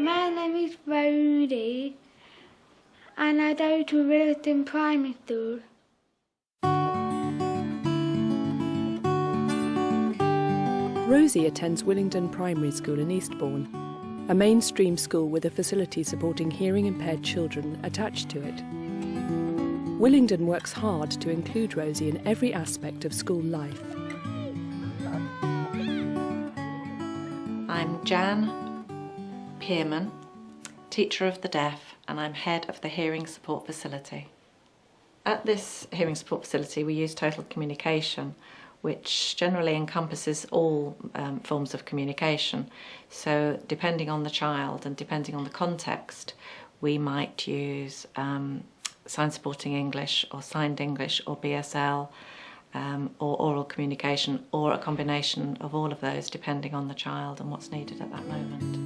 My name is Rody and I go to Willesden Primary School. Rosie attends Willingdon Primary School in Eastbourne, a mainstream school with a facility supporting hearing-impaired children attached to it. Willingdon works hard to include Rosie in every aspect of school life. I'm Jan Pearman, teacher of the deaf, and I'm head of the Hearing Support Facility. At this Hearing Support Facility we use total communication, which generally encompasses all forms of communication. So depending on the child and depending on the context, we might use sign supporting English or signed English or BSL or oral communication, or a combination of all of those depending on the child and what's needed at that moment.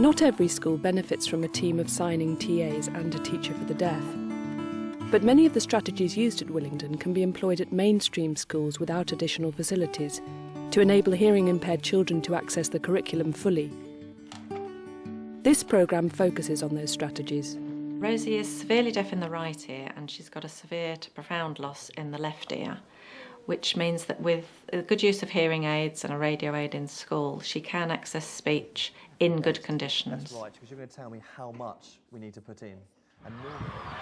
Not every school benefits from a team of signing TAs and a teacher for the deaf. But many of the strategies used at Willingdon can be employed at mainstream schools without additional facilities to enable hearing-impaired children to access the curriculum fully. This programme focuses on those strategies. Rosie is severely deaf in the right ear and she's got a severe to profound loss in the left ear, which means that with a good use of hearing aids and a radio aid in school, she can access speech in good conditions. That's right, because you're going to tell me how much we need to put in.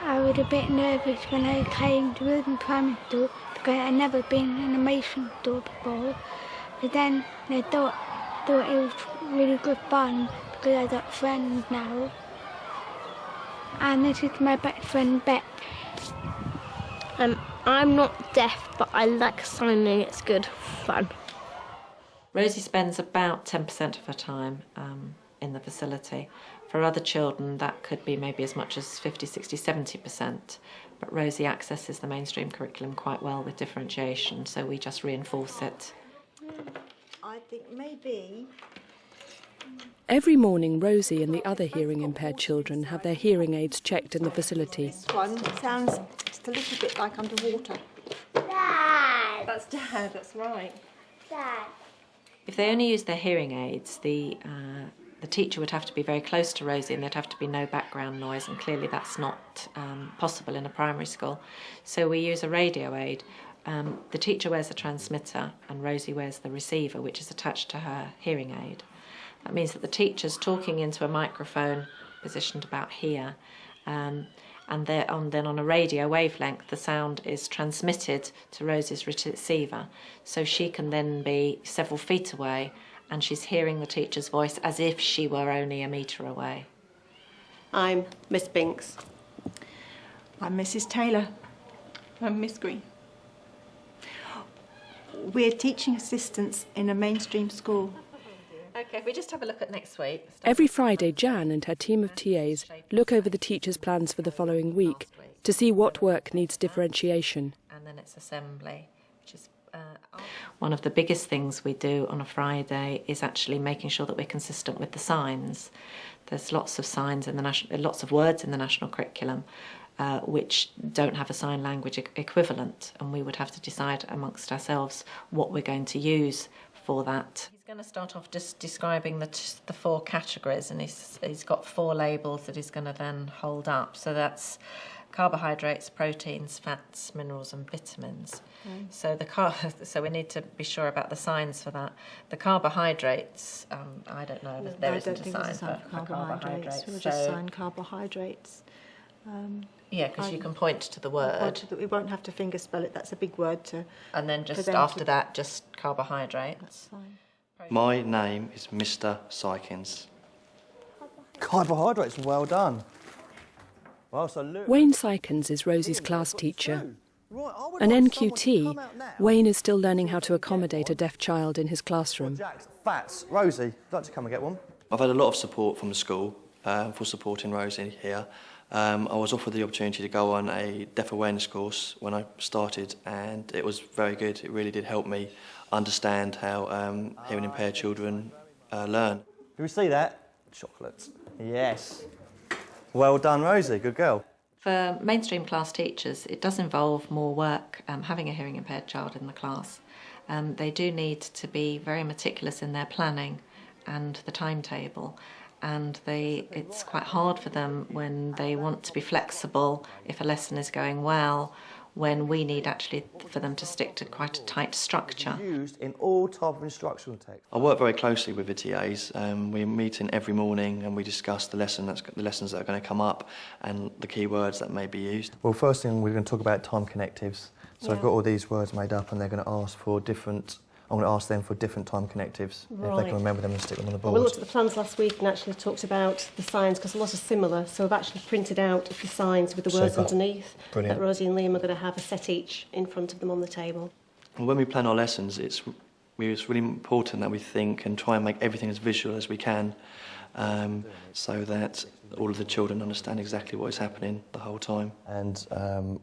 I was a bit nervous when I came to Willesden Primary School because I'd never been in a mainstream school before. But then I thought it was really good fun because I got friends now. And this is my best friend Beck. I'm not deaf, but I like signing. It's good fun. Rosie spends about 10% of her time in the facility. For other children that could be maybe as much as 50, 60, 70%, but Rosie accesses the mainstream curriculum quite well with differentiation, so we just reinforce it. I think maybe... Every morning Rosie and the other hearing-impaired children have their hearing aids checked in the facility. This one sounds just a little bit like underwater. Dad! That's Dad, that's right. Dad. If they only use their hearing aids, the teacher would have to be very close to Rosie and there'd have to be no background noise, and clearly that's not possible in a primary school. So we use a radio aid. The teacher wears a transmitter and Rosie wears the receiver, which is attached to her hearing aid. That means that the teacher's talking into a microphone positioned about here, and then on a radio wavelength the sound is transmitted to Rosie's receiver, so she can then be several feet away and she's hearing the teacher's voice as if she were only a metre away. I'm Miss Binks. I'm Mrs. Taylor. I'm Miss Green. We're teaching assistants in a mainstream school. OK, if we just have a look at next week. Every Friday, Jan and her team of TAs look over the teachers' plans for the following week to see what work needs differentiation. And then it's assembly, which is... One of the biggest things we do on a Friday is actually making sure that we're consistent with the signs. There's lots of signs in the lots of words in the national curriculum which don't have a sign language equivalent, and we would have to decide amongst ourselves what we're going to use for that. He's going to start off just describing the four categories, and he's got four labels that he's going to then hold up. So that's carbohydrates, proteins, fats, minerals and vitamins. So so we need to be sure about the signs for that. The carbohydrates, I don't know if there isn't a sign for carbohydrates. We'll just sign carbohydrates. Yeah, because you can point to the word. We won't have to finger spell it, that's a big word to... And then just after that, just carbohydrates. That's fine. My name is Mr. Sykins. Carbohydrates, well done. Well, so look. Wayne Sykins is Rosie's class teacher. An NQT, Wayne is still learning how to accommodate a deaf child in his classroom. Fats. Rosie, would you like to come and get one? I've had a lot of support from the school for supporting Rosie here. I was offered the opportunity to go on a deaf awareness course when I started, and it was very good. It really did help me understand how hearing impaired children learn. Do we see that? Chocolate. Yes. Well done, Rosie. Good girl. For mainstream class teachers, it does involve more work having a hearing impaired child in the class. They do need to be very meticulous in their planning and the timetable, and it's quite hard for them when they want to be flexible if a lesson is going well, when we need actually for them to stick to quite a tight structure. Used in all type of instructional text. I work very closely with the TAs. We're meeting every morning and we discuss the lessons that are going to come up and the key words that may be used. Well, first thing we're going to talk about time connectives. So I've got all these words made up and they're going to ask for different. I'm going to ask them for different time connectives, if they can remember them and stick them on the board. We looked at the plans last week and actually talked about the signs because a lot are similar, so we've actually printed out a few signs with the words underneath. Brilliant. That Rosie and Liam are going to have a set each in front of them on the table. And when we plan our lessons, it's really important that we think and try and make everything as visual as we can, so that all of the children understand exactly what is happening the whole time. And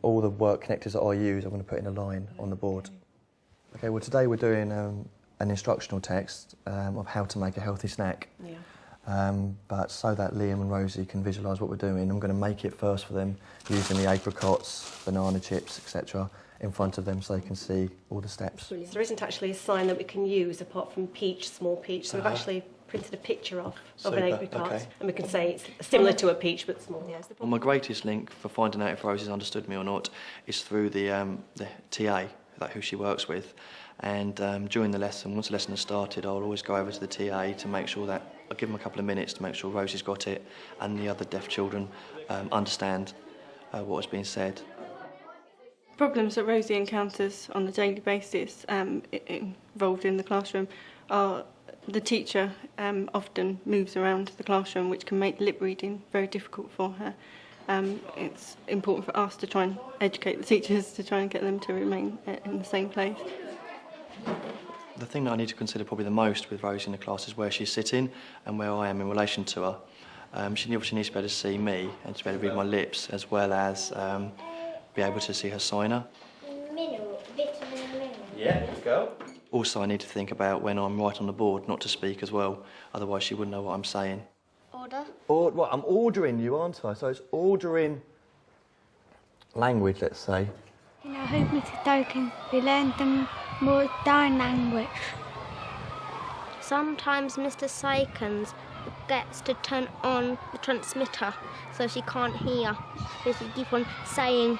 all the work connectors that I use, I'm going to put in a line on the board. Okay, well today we're doing an instructional text of how to make a healthy snack. Yeah. But so that Liam and Rosie can visualise what we're doing, I'm going to make it first for them using the apricots, banana chips, etc. in front of them so they can see all the steps. Brilliant. So there isn't actually a sign that we can use apart from peach, small peach, so we've actually printed a picture of an apricot, and we can say it's similar to a peach but small. Well, my greatest link for finding out if Rosie's understood me or not is through the TA, like who she works with, and during the lesson, once the lesson has started, I'll always go over to the TA to make sure that I'll give them a couple of minutes to make sure Rosie's got it and the other deaf children understand what has been said. Problems that Rosie encounters on a daily basis involved in the classroom are the teacher often moves around the classroom, which can make lip reading very difficult for her. It's important for us to try and educate the teachers to try and get them to remain in the same place. The thing that I need to consider probably the most with Rosie in the class is where she's sitting and where I am in relation to her. She obviously needs to be able to see me and to be able to read my lips, as well as be able to see her signer. Yeah, go. Also, I need to think about when I'm right on the board not to speak as well, otherwise she wouldn't know what I'm saying. Right, I'm ordering you, aren't I? So it's ordering language, let's say. I hope Mr. Doken we learn them more sign language. Sometimes Mr. Sykens gets to turn on the transmitter so she can't hear. So she keeps on saying,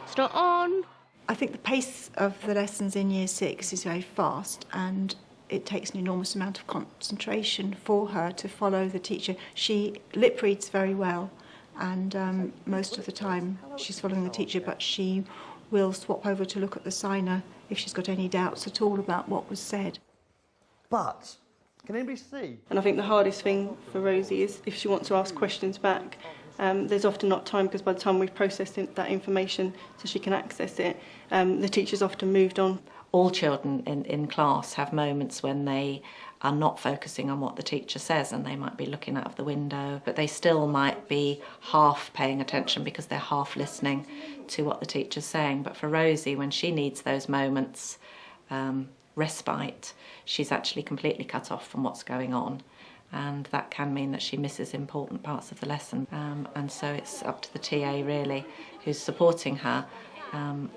it's not on. I think the pace of the lessons in Year 6 is very fast, and it takes an enormous amount of concentration for her to follow the teacher. She lip reads very well, and most of the time she's following the teacher, but she will swap over to look at the signer if she's got any doubts at all about what was said. But can anybody see? And I think the hardest thing for Rosie is if she wants to ask questions back, there's often not time, because by the time we've processed that information so she can access it, the teacher's often moved on. All children in class have moments when they are not focusing on what the teacher says, and they might be looking out of the window, but they still might be half paying attention because they're half listening to what the teacher's saying. But for Rosie, when she needs those moments, respite, she's actually completely cut off from what's going on, and that can mean that she misses important parts of the lesson. And so it's up to the TA really, who's supporting her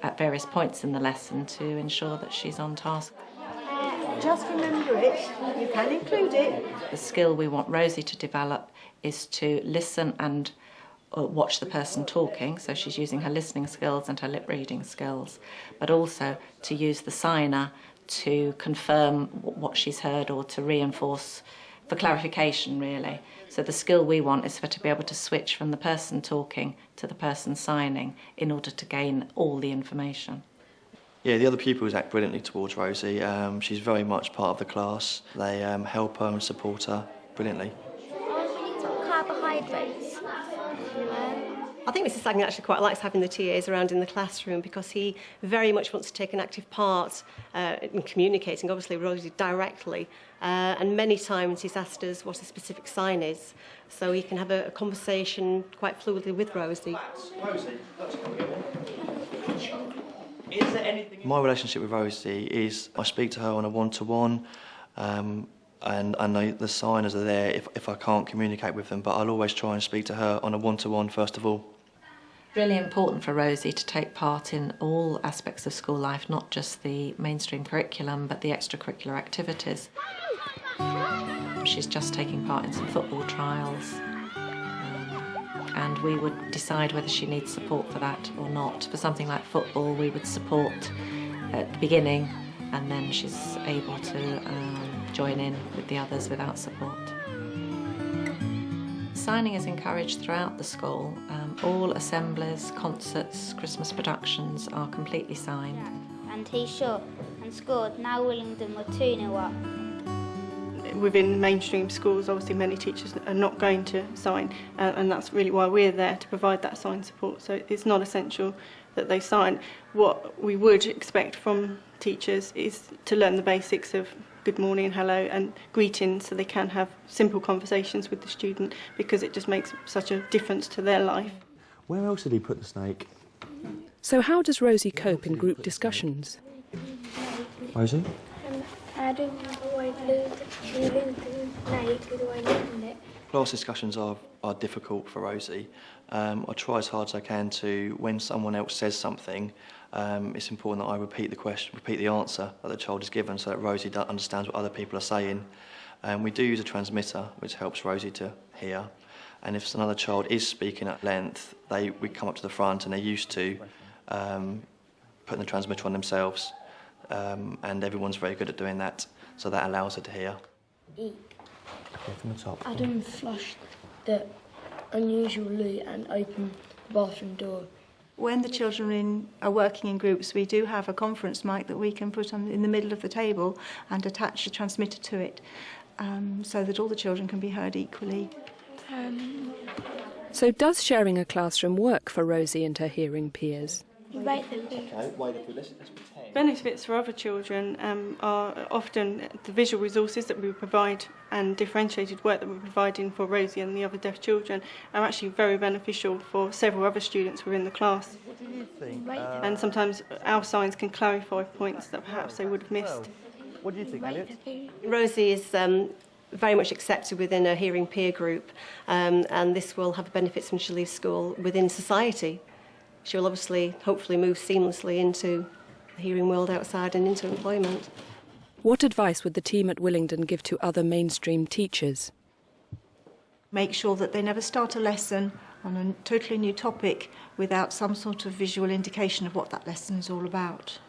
at various points in the lesson to ensure that she's on task. Just remember it, you can include it. The skill we want Rosie to develop is to listen and watch the person talking, so she's using her listening skills and her lip reading skills, but also to use the signer to confirm what she's heard or to reinforce for clarification really. So the skill we want is for her to be able to switch from the person talking to the person signing in order to gain all the information. Yeah, the other pupils act brilliantly towards Rosie. She's very much part of the class. They help her and support her brilliantly. Carbohydrates. I think Mr. Sagnan actually quite likes having the TAs around in the classroom because he very much wants to take an active part in communicating, obviously, Rosie directly. And many times he's asked us what a specific sign is, so he can have a conversation quite fluidly with Rosie. Is there anything... My relationship with Rosie is I speak to her on a one-to-one, and I know the signers are there if I can't communicate with them, but I'll always try and speak to her on a one-to-one first of all. Really important for Rosie to take part in all aspects of school life, not just the mainstream curriculum, but the extracurricular activities. She's just taking part in some football trials, and we would decide whether she needs support for that or not. For something like football, we would support at the beginning, and then she's able to join in with the others without support. Signing is encouraged throughout the school. All assemblies, concerts, Christmas productions are completely signed. And he shot and scored. Now Willingdon were 2-0 up. Within mainstream schools, obviously many teachers are not going to sign, and that's really why we're there, to provide that sign support. So it's not essential that they sign. What we would expect from teachers is to learn the basics of good morning, hello and greetings, so they can have simple conversations with the student, because it just makes such a difference to their life. Where else did he put the snake? So how does Rosie cope in group discussions? Rosie? Class discussions are difficult for Rosie. I try as hard as I can to, when someone else says something, it's important that I repeat the answer that the child is given, so that Rosie understands what other people are saying. We do use a transmitter, which helps Rosie to hear. And if another child is speaking at length, we come up to the front, and they're used to putting the transmitter on themselves. And everyone's very good at doing that, so that allows her to hear. From the top. Adam flushed the unusual loo and opened the bathroom door. When the children are working in groups, we do have a conference mic that we can put in the middle of the table and attach a transmitter to it, so that all the children can be heard equally. So does sharing a classroom work for Rosie and her hearing peers? Benefits for other children are often the visual resources that we provide and differentiated work that we're providing for Rosie and the other deaf children are actually very beneficial for several other students within the class. What do you think? And sometimes our signs can clarify points that perhaps they would have missed. What do you think, Elliot? Rosie is very much accepted within a hearing peer group, and this will have benefits when she leaves school within society. She will obviously, hopefully, move seamlessly into the hearing world outside and into employment. What advice would the team at Willingdon give to other mainstream teachers? Make sure that they never start a lesson on a totally new topic without some sort of visual indication of what that lesson is all about.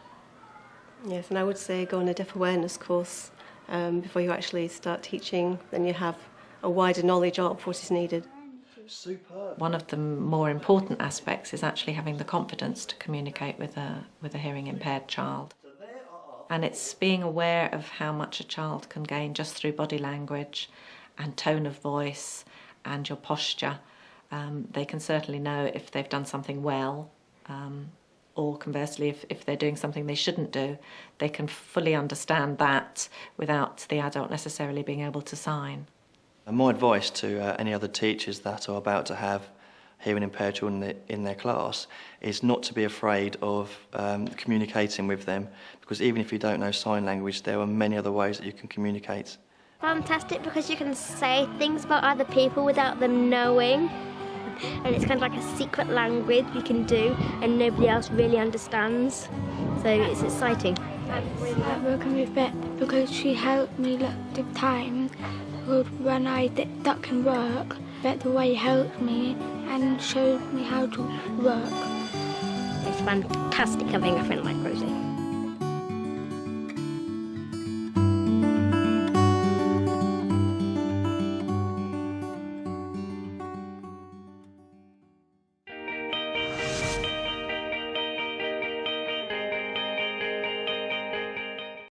Yes, and I would say go on a deaf awareness course before you actually start teaching, then you have a wider knowledge of what is needed. Superb. One of the more important aspects is actually having the confidence to communicate with a hearing impaired child. And it's being aware of how much a child can gain just through body language and tone of voice and your posture. They can certainly know if they've done something well, or conversely, if they're doing something they shouldn't do. They can fully understand that without the adult necessarily being able to sign. My advice to any other teachers that are about to have hearing impaired children in their class is not to be afraid of communicating with them, because even if you don't know sign language, there are many other ways that you can communicate. Fantastic, because you can say things about other people without them knowing, and it's kind of like a secret language you can do and nobody else really understands, so it's exciting. I like working with Beth because she helped me lots of times. When I did duck and work, Beth always helped me and showed me how to work. It's fantastic having a friend like Rosie.